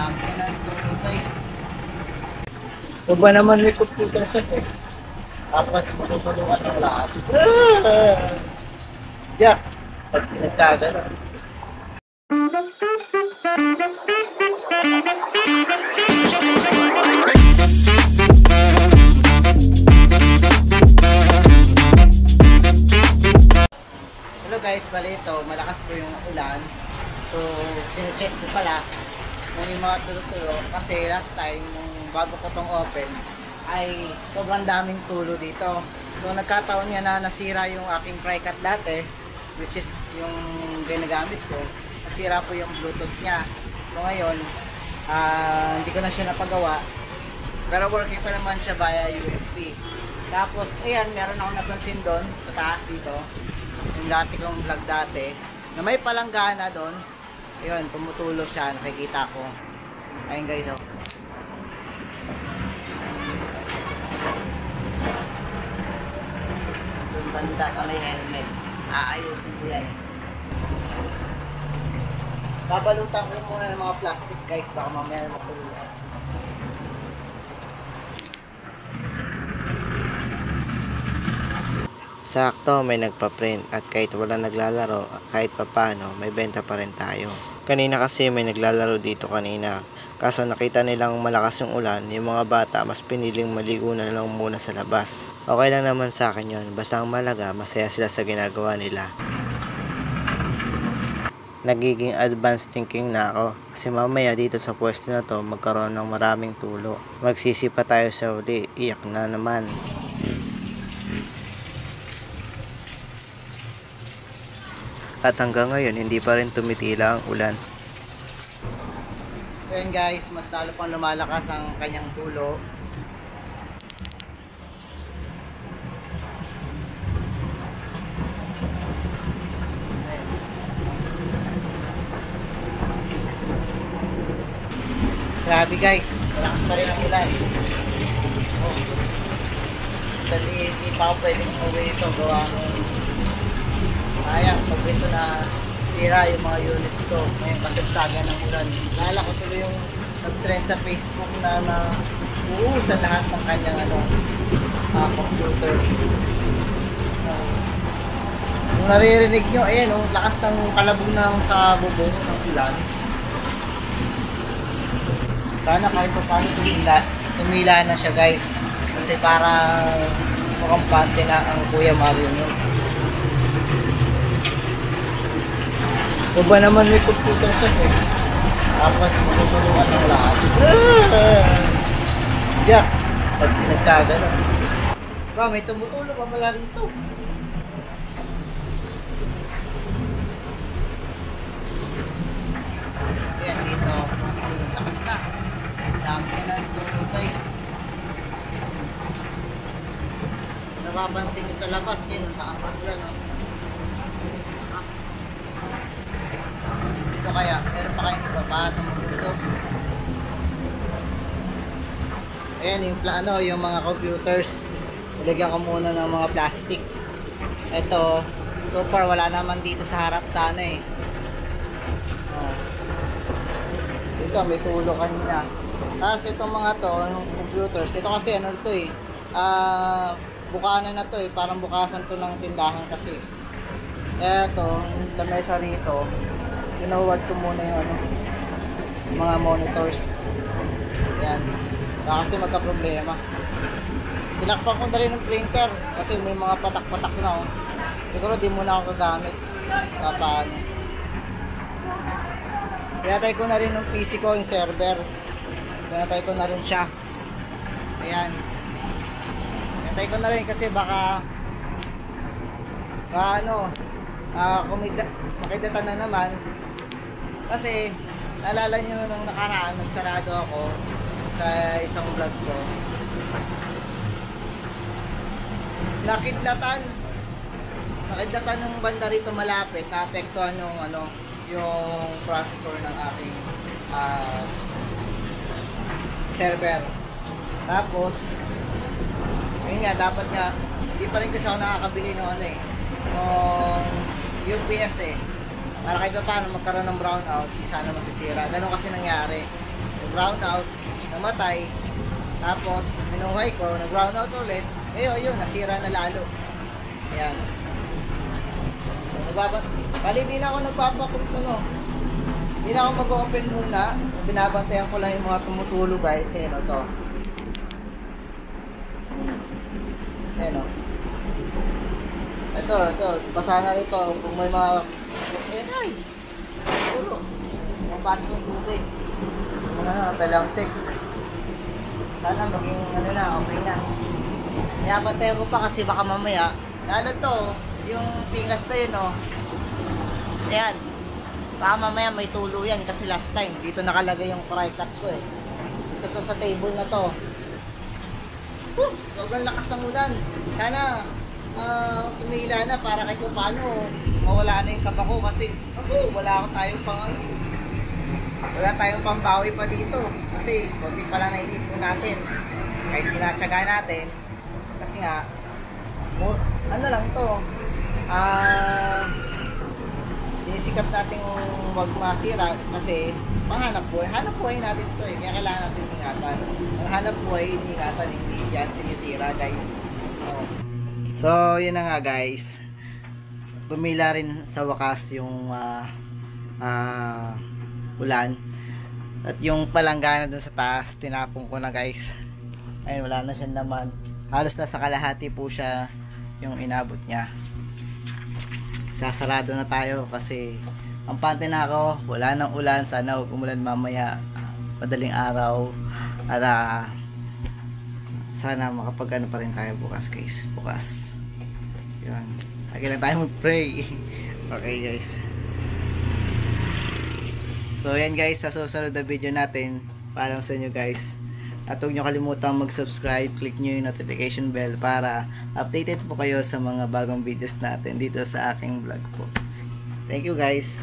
Dami na ito guys. O ba naman may computer set eh. Tapos matutulungan ng lahat. Yeah. Pag pinagkagano. Hello guys, bali ito, malakas po yung ulan. So, sine-check ko pala yung mga tulo-tulo kasi last time, nung bago ko tong open, ay sobrang daming tulo dito. So, nagkataon niya na nasira yung aking pry-cut dati, which is yung ginagamit ko. Nasira po yung Bluetooth niya. So, ngayon, hindi ko na siya napagawa. Pero working pa naman siya via USB. Tapos, ayan, meron akong napansin doon sa taas dito. Yung dati kong vlog dati na may palanggana doon. Ayun, tumutulo siya, nakikita ko. Ayun guys, oh. Yung banda sa may helmet, aayusin ko yan. Babalutan ko muna ng mga plastic guys, baka mamaya matuluan. Sakto may nagpa-print at kahit wala naglalaro, kahit papano may benta pa rin tayo. Kanina kasi may naglalaro dito kanina. Kaso nakita nilang malakas yung ulan, yung mga bata mas piniling maligo na lang muna sa labas. Okay lang naman sa akin yun, basta ang malaga masaya sila sa ginagawa nila. Nagiging advanced thinking na ako kasi mamaya dito sa pwesto na to magkaroon ng maraming tulo. Magsisipa tayo sa uli, iyak na naman. At hanggang ngayon, hindi pa rin tumitila ang ulan. So yun guys, mas lalo pang lumalakas ang kanyang tulo. Grabe guys, malakas pa rin ang ulan. Oh. Hindi pa ako pwedeng uwi ito, gawa ng sayang, pag ito na sira yung mga units ko, may pasagsagan ng ulan. Lala ko tuloy yung nag-trend sa Facebook na uusan lahat ng kanyang computer. Kung naririnig nyo, ayan oh, lakas ng kalabog ng sa bubong ng ulan. Sana kahit pa paano tumila na siya guys. Kasi para mukhang pante na ang Kuya Mario nyo. O ba naman may computer set eh. Tapos matutulungan ng lahat. Yeah. Pag pinagkagano. Ba, may tumutulo pa pala rito. Ayan dito. Lakas na. Dami na ito guys. Napapansin nyo sa labas yun. Nakasas lang no. Dito kaya, meron pa kayong iba pa tumutulo. Ayan yung plano, yung mga computers. Ilagyan ko muna ng mga plastic. Ito, so far wala naman dito sa harap sana eh. Oh. Dito may tulo kanina. Tapos itong mga to, yung computers, ito kasi ano to eh. Bukanan na to eh, parang bukasan to ng tindahan kasi. Ito, yung lamesa rito. Ginawad ko muna yung mga monitors. Ayan. Baka kasi magka-problema. Tinakpan ko na rin ng printer kasi may mga patak-patak na oh. Siguro di muna ako gagamit. Paano. Pinatay ko na rin ng PC ko, yung server. Pinatay ko na rin siya. Ayan. Pinatay ko na rin kasi baka makidatan na naman. Kasi naalala nyo nung nakaraan, nagsarado ako sa isang vlog ko. Nakidlatan ng banda rito malapit, naapektuhan yung processor ng aking server. Tapos ayun nga, dapat nga hindi pa rin kasi ako nakakabili ng UPS eh. Para kahit pa paano magkaroon ng brownout, di sana masisira. Ganun kasi nangyari. nag-brown out, namatay. Tapos, binuhay ko, nag-brown out ulit. Ngayon, yun, nasira na lalo. Ayan. Bali, di na ako nagpapakot, Di na ako mag-open muna. Binabantayan ko lang yung mga tumutulo, guys. Ayan, ito. Ayan, o. Ito. Basa na rito. Kung may mga... Ayan, ay! Tulo. Mapasok yung tubig. Talangsik. Sana maging, okay na. Binabantayan ko pa kasi baka mamaya. Lalo to, yung pingas na yun, Ayan. Baka mamaya may tulo yan kasi last time dito nakalagay yung fry cut ko dito sa table na to. Sobrang lakas ng ulan. Sana tumila na para kahit paano mawala na yung kaba ko kasi wala tayong pambawi pa dito kasi konti pa lang naitipon natin kahit tinatsaga natin kasi nga ano lang to sinisikap natin wag masira kasi panghanap buhay natin ito kaya kailangan natin ingatan. Ang hanap buhay ingatan, hindi yan sinisira, guys. So yun na nga, guys, tumila rin sa wakas yung ulan at yung palanggana dun sa taas tinapong ko na, guys. Ayun, wala na siyang laman, halos nasa kalahati po siya yung inabot niya. Sasarado na tayo kasi ang pante na ako, wala nang ulan, sana huwag umulan mamaya, madaling araw at sana makapag pa rin tayo bukas, guys. Bukas yun, lagi lang tayo mag-pray. Okay, guys, so yan, guys, sa susunod na video natin, paalam sa inyo, guys. At huwag nyo kalimutan mag-subscribe, click nyo yung notification bell para updated po kayo sa mga bagong videos natin dito sa aking vlog po. Thank you, guys.